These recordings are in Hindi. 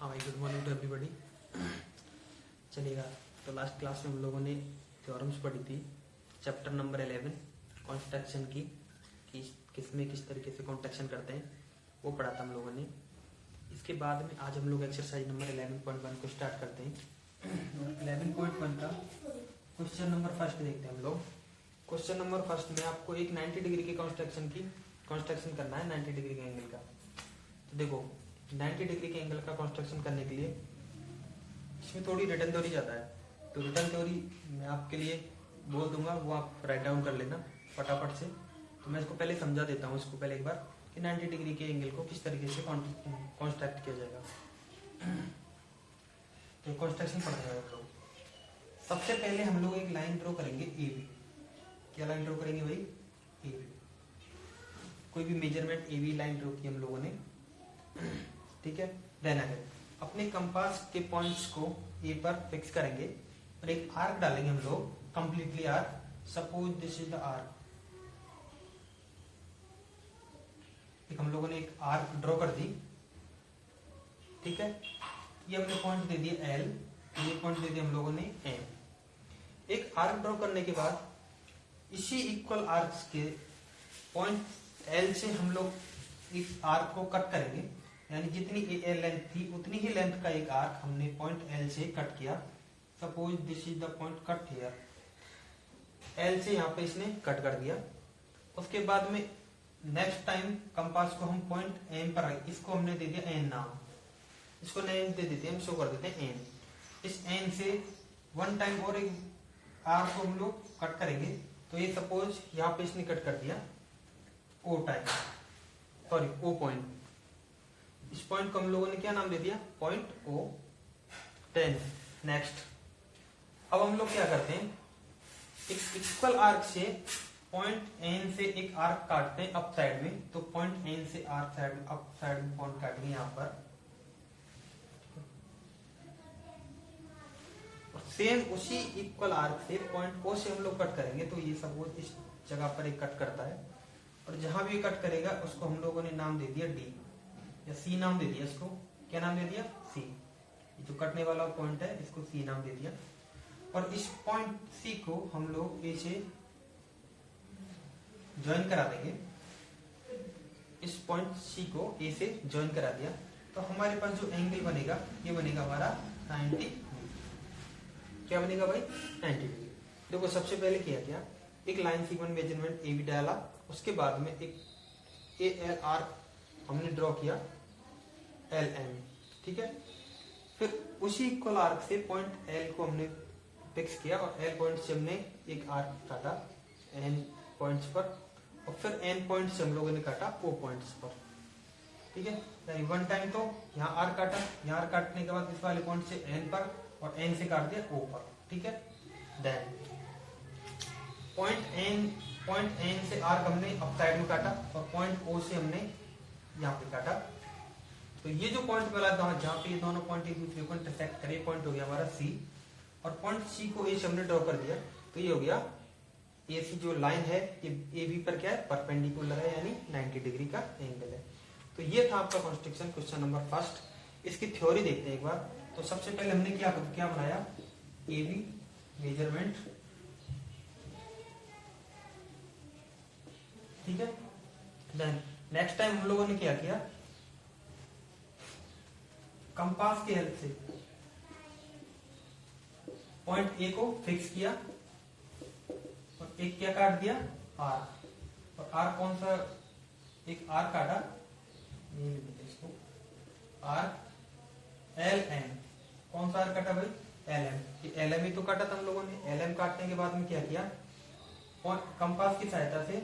हाँ भाई, गुड मॉर्निंग टू एवरीबॉडी। चलिएगा, तो लास्ट क्लास में हम लोगों ने थ्योरम्स पढ़ी थी, चैप्टर नंबर 11 कॉन्स्ट्रक्शन की, कि किस तरीके से कॉन्स्ट्रक्शन करते हैं, वो पढ़ा था हम लोगों ने। इसके बाद में आज हम लोग एक्सरसाइज नंबर 11.1 को स्टार्ट करते हैं। 11.1 का क्वेश्चन नंबर फर्स्ट देखते हैं हम लोग। क्वेश्चन नंबर फर्स्ट में आपको एक 90 डिग्री के कॉन्स्ट्रक्शन करना है, 90 डिग्री के एंगल का। तो देखो, 90 डिग्री के एंगल का कंस्ट्रक्शन करने के लिए इसमें थोड़ी रिटर्न थ्योरी ज्यादा है, तो रिटर्न थ्योरी मैं आपके लिए बोल दूंगा, वो आप राइट डाउन कर लेना फटाफट से। तो मैं इसको पहले समझा देता हूँ इसको पहले एक बार कि 90 डिग्री के एंगल को किस तरीके से कॉन्स्ट्रक्ट किया जाएगा। तो कंस्ट्रक्शन पढ़ते हैं हम लोग। सबसे पहले हम लोग एक लाइन ड्रॉ करेंगे ए बी। क्या लाइन ड्रॉ करेंगे भाई? A B. कोई भी measurement A B line draw की हम लोगों ने, ठीक है। देन अगर अपने कंपास के पॉइंट्स को ए पर फिक्स करेंगे और एक आर्क डालेंगे हम लोग, completely arc. Suppose this is the arc. एक हम लोगों ने एक आर्क ड्रॉ कर दी, ठीक है। ये हमने पॉइंट दे दिया एल, ये पॉइंट दे दिया हम लोगों ने एम। एक आर्क ड्रॉ करने के बाद इसी इक्वल आर्क्स के पॉइंट एल से हम लोग इस आर्क को कट करेंगे, यानी जितनी ए लेंथ थी उतनी ही लेंथ का एक आर्क हमने पॉइंट एल से कट किया। Suppose this is the point cut here. L से यहाँ पे इसने कट कर दिया। उसके बाद में नेक्स्ट टाइम कंपास को हम पॉइंट एम पर रखें, इसको हमने दे दिया एन नाम, इसको नेम दे देते हैं, हम शो कर देते हैं एन। इस एन से वन टाइम और एक आर्क को हम लोग कट करेंगे। तो ये सपोज यहाँ पे इसने कट कर दिया ओ टाइम, सॉरी ओ पॉइंट। इस पॉइंट को हम लोगों ने क्या नाम दे दिया? पॉइंट ओ। 10। नेक्स्ट, अब हम लोग क्या करते हैं, एक इक्वल आर्क से पॉइंट एन से एक आर्क काटते हैं अप साइड में। तो पॉइंट एन से आर्क साइड अप साइड में पॉइंट काटेंगे यहाँ पर। सेम उसी इक्वल आर्क से पॉइंट ओ से हम लोग कट करेंगे। तो ये सपोज इस जगह पर एक कट करता है, और जहां भी कट करेगा उसको हम लोगों ने नाम दे दिया डी या सी नाम दे दिया। इसको क्या नाम दे दिया? सी। जो कटने वाला पॉइंट है इसको सी नाम दे दिया। और इस पॉइंट सी को हम लोग ए से ज्वाइन करा देंगे। इस पॉइंट सी को ए से ज्वाइन करा दिया तो हमारे पास जो एंगल बनेगा ये बनेगा हमारा 90। क्या बनेगा भाई? 90 डिग्री। देखो, सबसे पहले किया क्या, एक line sequence measurement A B डाला, उसके बाद में एक ए एल आर्क हमने ड्रॉ किया एल एम, ठीक है। फिर उसी इक्वल आर्क से पॉइंट एल को हमने फिक्स किया और एल पॉइंट से हमने एक आर्क काटा एन पॉइंट्स पर, और फिर एन पॉइंट से हम लोगों ने काटा ओ पॉइंट्स पर, ठीक है। यानी वन टाइम तो यहाँ आर्क काटा, यहाँ आर्क काटने के बाद इस वाले पॉइंट से एन पर और एन से काट दिया ओ पर, ठीक है। देन पॉइंट एन से आर्क हमने अप साइड में काटा और पॉइंट ओ से हमने यहाँ पे काटा। तो ये जो पॉइंट वाला था जहाँ पे ये दोनों पॉइंट एक दूसरे को इंटरसेक्ट करे, पॉइंट हो गया हमारा सी। और पॉइंट सी को ए से हमने ड्रॉ कर दिया, तो ये हो गया ए सी। जो लाइन है ये ए बी पर क्या है? परपेंडिकुलर है, यानी 90 डिग्री का एंगल है। तो ये था आपका कंस्ट्रक्शन क्वेश्चन नंबर फर्स्ट। इसकी थ्योरी देखते हैं एक बार। तो सबसे पहले हमने क्या बनाया? ए बी मेजरमेंट, ठीक है। देन नेक्स्ट टाइम हम लोगों ने क्या किया, कंपास की हेल्प से पॉइंट ए को फिक्स किया और एक क्या काट दिया? आर। और आर कौन सा? एक आर काटा, ये लिखते हैं इसको आर एल एम। कौन सा आर काटा भाई? L M. एल एम ही तो काटा था हम लोगों ने। एल एम काटने के बाद में क्या किया, कंपास की सहायता से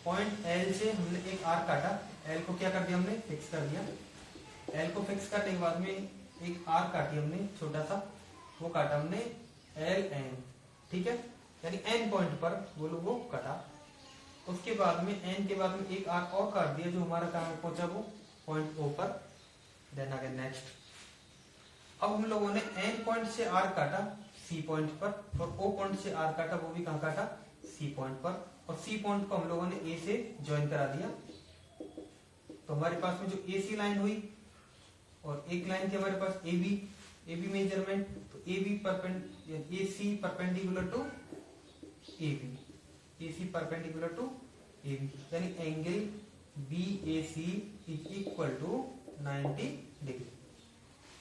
पॉइंट एल से हमने एक आर्क काटा। एल को क्या कर दिया हमने? फिक्स कर दिया। एल को फिक्स करने के बाद में एक आर्क काटी हमने छोटा सा, वो काटा हमने एल एन, ठीक है। यानी एन पॉइंट पर वो काटा। उसके बाद में एन के बाद में एक आर्क और काट दिया जो हमारा कहाँ पहुंचा? वो पॉइंट ओ पर। देन आगे नेक्स्ट, अब हम लोगों ने एन पॉइंट से आर्क काटा सी पॉइंट पर, और ओ पॉइंट से आर्क काटा, वो भी कहाँ काटा? सी पॉइंट पर। और सी पॉइंट को हम लोगों ने ए से ज्वाइन करा दिया। तो हमारे पास में जो ए सी लाइन हुई और एक लाइन थी हमारे पास ए बी मेजरमेंट, तो A C perpendicular to A C perpendicular to A B, यानी angle B A C is equal to 90 degree,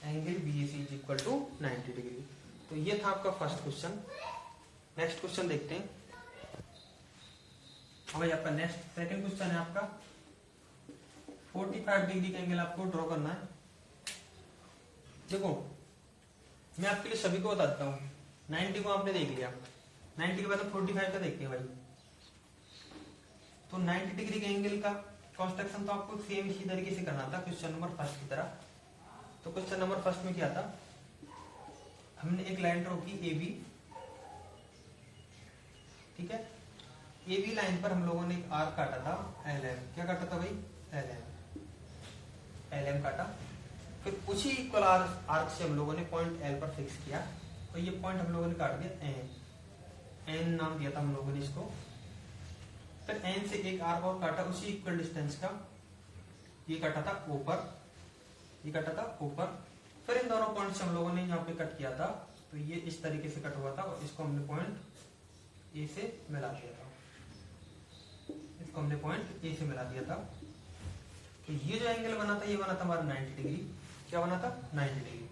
angle B A C is equal to 90 degree. तो ये था आपका फर्स्ट क्वेश्चन। नेक्स्ट क्वेश्चन देखते हैं। भाई आपका नेक्स्ट सेकंड क्वेश्चन है आपका 45 डिग्री का एंगल आपको ड्रॉ करना है। देखो मैं आपके लिए सभी को बताता हूँ, 90 को आपने देख लिया, 90 के बाद 45 का देखते हैं भाई। तो 90 डिग्री के एंगल का कंस्ट्रक्शन तो आपको सेम इसी तरीके से करना था क्वेश्चन नंबर फर्स्ट की तरह। तो क्वेश्चन नंबर फर्स्ट में क्या था, हमने एक लाइन ड्रॉ की ए बी, ठीक है। ए बी लाइन पर हम लोगों ने एक आर्क काटा था एल एम, क्या काटा था भाई, एल एम काटा। फिर उसी इक्वल आर्क से हम लोगों ने पॉइंट एल पर फिक्स किया, तो ये पॉइंट हम लोगों ने काट दिया एन नाम दिया था हम लोगों ने इसको। फिर एन से एक आर्क और काटा उसी इक्वल डिस्टेंस का, ये काटा था ऊपर, ये काटा था ऊपर। फिर इन दोनों पॉइंट से हम लोगों ने यहाँ पे कट किया था, तो ये इस तरीके से कट हुआ था और इसको हमने पॉइंट ए से मिला दिया था, इसको हमने पॉइंट ए से मिला दिया था। तो ये जो एंगल बना था ये बना था हमारा 90 डिग्री। क्या बना था, 90 डिग्री।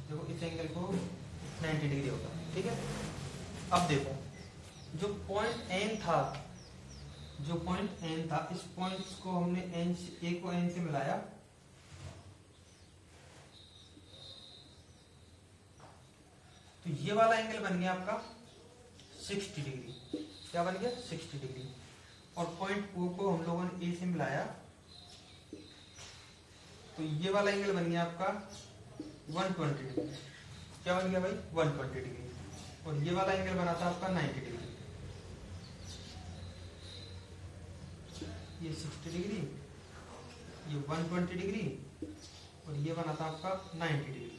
देखो इस एंगल को 90 डिग्री होगा, ठीक है। अब देखो जो पॉइंट एन था, जो पॉइंट एन था, इस पॉइंट को हमने एन से, ए को एन से मिलाया, तो ये वाला एंगल बन गया आपका 60 डिग्री। क्या बन गया, 60 डिग्री। और पॉइंट ओ को हम लोगों ने ए से मिलाया, तो ये वाला एंगल बन गया आपका 120 डिग्री। क्या बन गया भाई, 120 डिग्री। और ये वाला एंगल बना था आपका 90 डिग्री, ये 60 डिग्री, ये 120 डिग्री, और ये बना था आपका 90 डिग्री।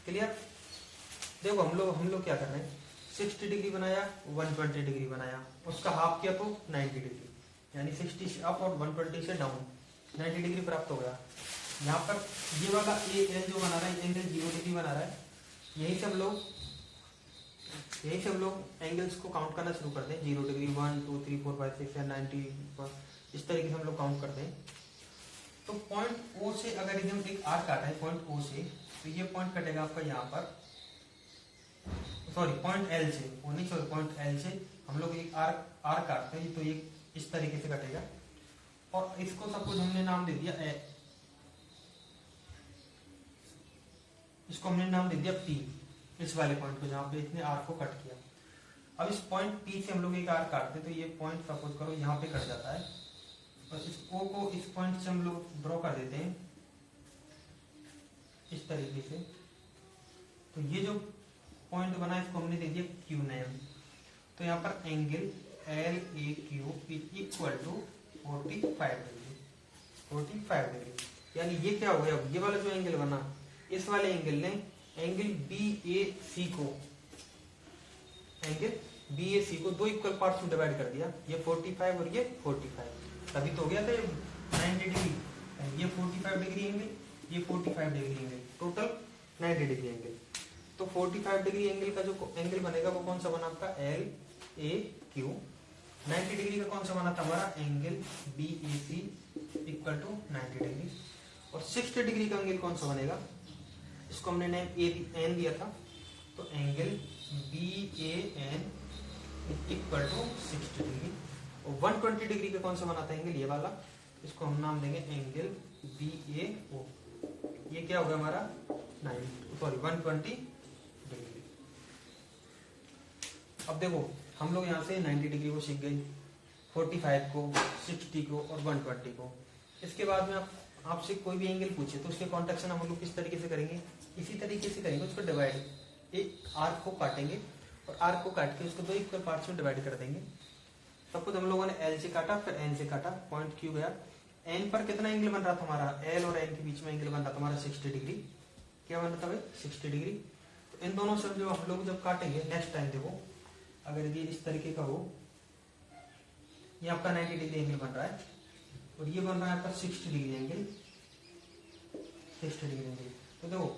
क्लियर। देखो हम लोग क्या कर रहे हैं, 60 डिग्री बनाया, 120 डिग्री बनाया, उसका हाफ किया तो 90 डिग्री, यानी 60 से अप और 120 से डाउन, 90 डिग्री प्राप्त हो गया। यहाँ पर ये वाला ए एल जो बना रहा है एंगल 0 डिग्री बना रहा है, यहीं से हम लोग एंगल्स को काउंट करना शुरू करते हैं। 0 डिग्री, 1 2 3 4 5 6 7 90, इस तरीके से हम लोग काउंट करते हैं। तो पॉइंट ओ से अगर एकदम एक आर्क काटा है पॉइंट ओ से, तो ये पॉइंट कटेगा आपका यहाँ पर, सॉरी पॉइंट एल से, वो नहीं सॉरी पॉइंट एल से हम लोग एक आर्क काटते हैं, तो ये इस तरीके से कटेगा। और इसको सपोज हमने नाम दे दिया ए, इसको हमने नाम दे दिया पी, इस वाले पॉइंट को जहां पे इसने आर्क को कट किया। अब इस पॉइंट पी से हम लोग एक आर्क काटते हैं, तो ये पॉइंट सपोज करो यहाँ पे कट जाता है, और इस ओ को इस पॉइंट से हम लोग ड्रॉ कर देते हैं इस तरीके से। तो ये जो पॉइंट बना इसको हमने दे दिया क्यू नेम। तो यहाँ पर angle L A Q is equal to 45 degree, 45 degree. यानी ये क्या हो गया, ये वाला जो एंगल बना, इस वाले एंगल ने एंगल बी ए सी को, एंगल बी ए सी को दो इक्वल पार्ट्स में डिवाइड कर दिया, ये 45 और ये 45। तभी तो हो गया था 90 डिग्री, ये 45 डिग्री एंगल, ये 45 degree angle, total 90 degree angle. तो 45 डिग्री एंगल का जो एंगल बनेगा वो कौन सा बना आपका, एल ए क्यू। 90 डिग्री का कौन सा बना था हमारा, angle B A C equal to 90 degree. और 60 डिग्री का एंगल कौन सा बनेगा, इसको हमने नेम एन दिया था, तो angle B A N equal to 60 degree. और 120 डिग्री का कौन सा बना था एंगल, ये वाला, इसको हम नाम देंगे एंगल बी ए ओ। ये क्या होगा हमारा 120 डिग्री। अब देखो हम लोग यहाँ से 90 डिग्री को सीख गए, 45 को, 60 को और 120 को। इसके बाद में आपसे कोई भी एंगल पूछे तो उसके कॉन्ट्रैक्शन हम लोग किस तरीके से करेंगे, इसी तरीके से करेंगे, उसको डिवाइड, एक आर्क को काटेंगे और आर्क को काट के उसको दो इक्वल पार्ट्स में डिवाइड कर देंगे। सपोज हम लोगों ने एल से काटा, फिर एन से काटा, पॉइंट क्यू गया, एन पर कितना एंगल बन रहा था हमारा, एल और एन के बीच में एंगल बन रहा था हमारा 60 डिग्री। क्या बन रहा था भाई, 60 डिग्री। तो इन दोनों से जो हम लोग जब काटेंगे नेक्स्ट टाइम, देखो अगर ये इस तरीके का हो, ये आपका 90 डिग्री एंगल बन रहा है और ये बन रहा है आपका 60 डिग्री एंगल, 60 डिग्री एंगल। तो देखो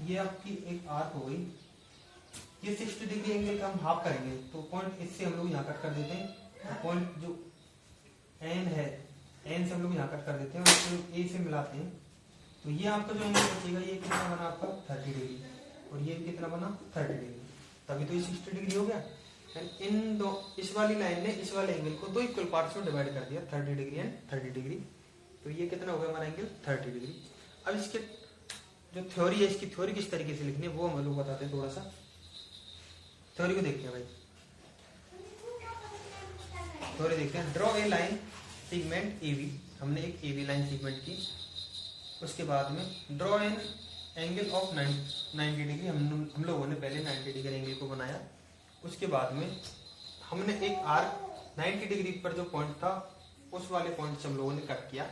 ये आपकी एक आर्क हो गई, ये 60 डिग्री एंगल का हम हाफ करेंगे तो पॉइंट इससे हम लोग यहाँ कट कर देते हैं। पॉइंट जो एन है, एन से हम लोग यहाँ कट कर देते हैं और इसको ए से मिलाते हैं। तो ये आपका जो एंगल बचेगा ये कितना बना आपका 30 डिग्री, और ये कितना बना 30 डिग्री। तभी तो ये 60 डिग्री हो गया। इन दो, इस वाली लाइन ने इस वाले एंगल को दो इक्वल पार्ट्स में डिवाइड कर दिया, 30 डिग्री एंड 30 डिग्री। तो ये कितना हो गया हमारा एंगल 30 डिग्री। अब इसके जो थ्योरी है, इसकी थ्योरी किस तरीके से लिखनी है वो हम लोग बताते हैं। थोड़ा सा थ्योरी को देखते हैं भाई। थ्योरी देखते हैं। Draw a line segment AB, हमने एक AB लाइन सेगमेंट की। उसके बाद में draw an angle of 90 degree, हम लोगों ने पहले 90 डिग्री एंगल को बनाया। उसके बाद में हमने एक आर्क 90 डिग्री पर जो पॉइंट था उस वाले पॉइंट से हम लोगों ने कट किया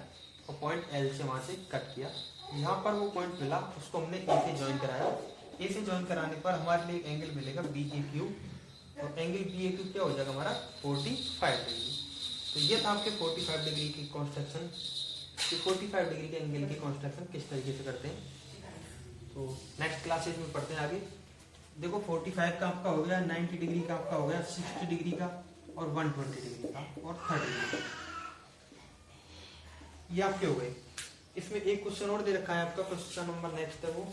और पॉइंट L से वहां से कट किया। यहाँ पर वो पॉइंट मिला, उसको हमने ए से ज्वाइन कराया। ए से ज्वाइन कराने पर हमारे लिए एक एंगल मिलेगा BAQ, और एंगल BAQ क्या हो जाएगा हमारा 45 डिग्री। तो ये था आपके 45 डिग्री की कंस्ट्रक्शन, 45 डिग्री के एंगल की कंस्ट्रक्शन किस तरीके से करते हैं। तो नेक्स्ट क्लासेज में पढ़ते हैं आगे। देखो 45 का आपका हो गया, 90 डिग्री का आपका हो गया, 60 डिग्री का और 120 डिग्री का और 30 डिग्री का, ये आपके हो गए। इसमें एक क्वेश्चन और दे रखा है आपका, क्वेश्चन नंबर नेक्स्ट है वो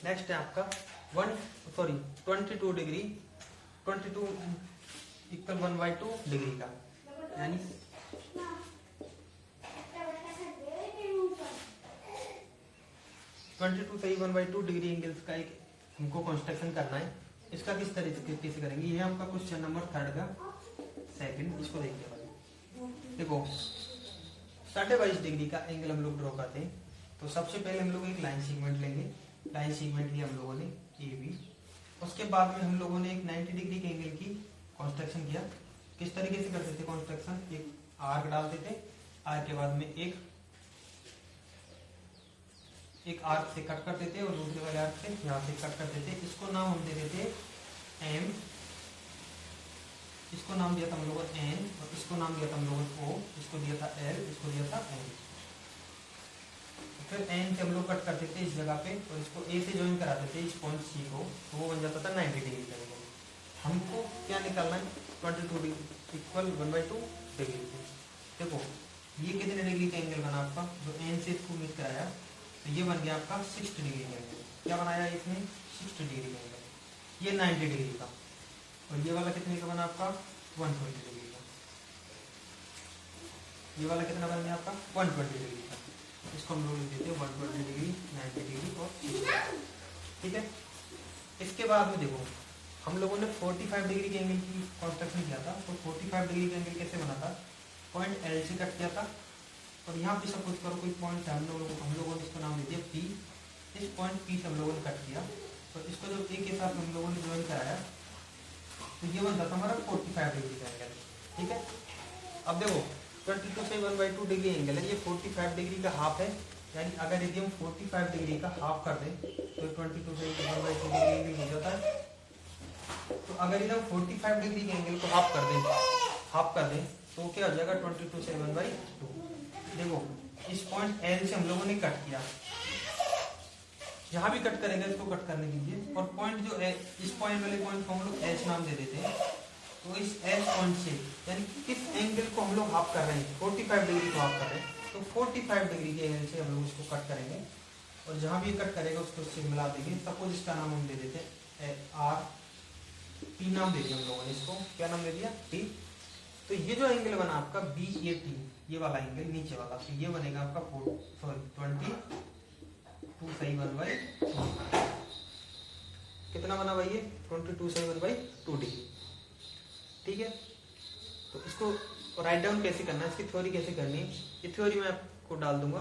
नेक्स्ट है आपका 22 डिग्री, 22 इक्वल 1/2 डिग्री का, यानी 22 सही 1/2 डिग्री एंगल्स का एक हमको कंस्ट्रक्शन करना है। इसका किस तरीके से करेंगे, ये आपका क्वेश्चन नंबर 3 का सेकंड। इसको देखिए भाई, देखो 22.5 डिग्री का एंगल हम लोग ड्रॉ करते हैं। तो सबसे पहले हम लोग एक लाइन सेगमेंट लेंगे, लाइन सेगमेंट लिया हम लोगों ने AB। उसके बाद में हम लोगों ने एक 90 डिग्री के एंगल की कंस्ट्रक्शन किया। किस तरीके से करते थे कंस्ट्रक्शन, एक आर्क डालते थे, आर्क के बाद में एक आर्क से कट करते थे और दूसरे वाले आर्क से यहाँ से कट करते थे। इसको नाम हम देते थे M, इसको नाम दिया था हम लोगों ने N, और इसको नाम दिया था हम लोगों ने O, इसको दिया था L, इसको दिया था M। फिर N से हम लोग कट करते थे इस जगह पे और इसको A से ज्वाइन कराते थे इस पॉइंट C को, तो वो बन जाता था 90 डिग्री का एंगल। हमको क्या निकालना है 22 डिग्री इक्वल 1/2 डिग्री। देखो ये कितने डिग्री का एंगल बना आपका, जो N से इसको मीट कराया, तो ये बन गया आपका 60 डिग्री का एंगल। क्या बनाया इसमें 60 डिग्री का एंगल, ये 90 डिग्री का, और ये वाला कितने का बना आपका 120 डिग्री का। ये वाला कितना बन गया आपका 120 डिग्री का। इसको हम लोग लिख देते हैं 120 डिग्री, 90 डिग्री और 60। ठीक है। इसके बाद में देखो हम लोगों ने 45 डिग्री के एंगल की कंस्ट्रक्शन किया था। तो 45 डिग्री का एंगल कैसे बना था, पॉइंट L से कट किया था, और यहाँ पे सपोज करो कोई पॉइंट है, हम लोगों ने इसको नाम दे दिया P। इस पॉइंट P से हम लोगों ने कट किया, तो इसको जब A के साथ हम लोगों ने ज्वाइन कराया तो ये बनता था हमारा 45 डिग्री का एंगल। ठीक है। अब देखो 22 से 1/2 डिग्री एंगल है, ये 45 डिग्री का हाफ है, यानी अगर यदि हम 45 डिग्री का हाफ कर दें तो 22 से 1/2 डिग्री एंगल हो जाता है। तो अगर यदि हम 45 डिग्री के एंगल को हाफ कर दें तो क्या हो जाएगा 22 से 1/2। देखो इस पॉइंट L से हम लोगों ने कट किया, जहां भी कट करेंगे इसको कट करने कीजिए, और पॉइंट जो है इस पॉइंट वाले पॉइंट को हम लोग H नाम दे देते हैं। तो इस H पॉइंट से यानी किस एंगल को हम लोग हाफ कर रहे हैं, 45 डिग्री को हाफ कर रहे हैं, तो 45 डिग्री के एंगल से हम लोग इसको कट करेंगे, और जहां भी कट करेगा उसको इससे मिला देंगे। सपोज इसका नाम हम दे देते हैं R, P नाम दे दिया हम लोगों ने इसको, क्या नाम दे दिया P। तो ये जो एंगल बना आपका BAT, ये वाला एंगल नीचे वाला, तो ये बनेगा आपका 22 सही 1/2। कितना बना भाई ये 22 सही 1/2 डिग्री। ठीक है। तो इसको राइट डाउन कैसे करना है, इसकी थ्योरी कैसे करनी है, ये थ्योरी मैं आपको डाल दूंगा।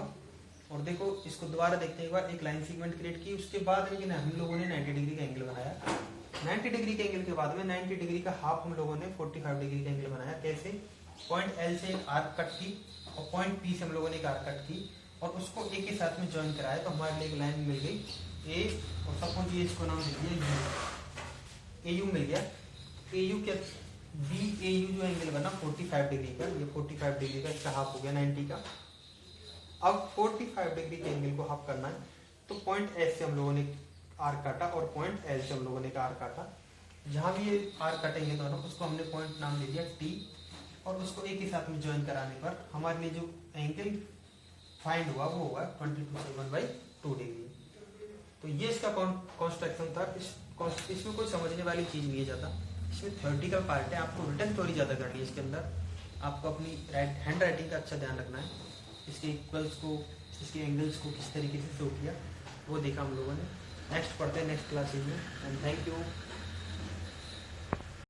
और देखो इसको दोबारा देखते हैं एक बार, एक लाइन सेगमेंट क्रिएट की, उसके बाद लेकिन हम लोगों ने 90 डिग्री का एंगल बनाया। 90 डिग्री के एंगल के बाद में 90 डिग्री का हाफ हम लोगों ने 45 डिग्री का एंगल बनाया। कैसे? पॉइंट एल से एक आर्क कट की और पॉइंट पी से हम लोगों ने एक आर्क कट की और उसको ए के साथ में ज्वाइन कराया, तो हमारे लिए एक लाइन मिल गई ए, और सपोज ये इसको नाम दे दिया यू, ए यू मिल गया। ए यू क्या, बी ए यू जो एंगल बना 45 डिग्री का, ये 45 डिग्री का, इसका हाफ हो गया 90 का। अब 45 डिग्री के एंगल को हाफ करना है, तो पॉइंट एस से हम लोगों ने आर्क काटा और पॉइंट एल से हम लोगों ने एक आर्क काटा। जहां भी ये आर्क कटेंगे दोनों, उसको हमने पॉइंट नाम दे दिया टी, और उसको एक ही साथ में ज्वाइन कराने पर हमारे लिए जो एंगल फाइंड हुआ वो होगा 22.7/2 डिग्री। तो ये इसका कंस्ट्रक्शन था। इसमें कोई समझने वाली चीज नहीं है ज़्यादा, इसमें थ्योरेटिकल पार्ट है, आपको रिटन थ्योरी ज़्यादा करनी है इसके अंदर। आपको अपनी हैंड राइटिंग का अच्छा ध्यान रखना है। इसके इक्वल्स को, इसके एंगल्स को किस तरीके से शो किया वो देखा हम लोगों ने। नेक्स्ट पढ़ते हैं नेक्स्ट क्लासेज में, एंड थैंक यू।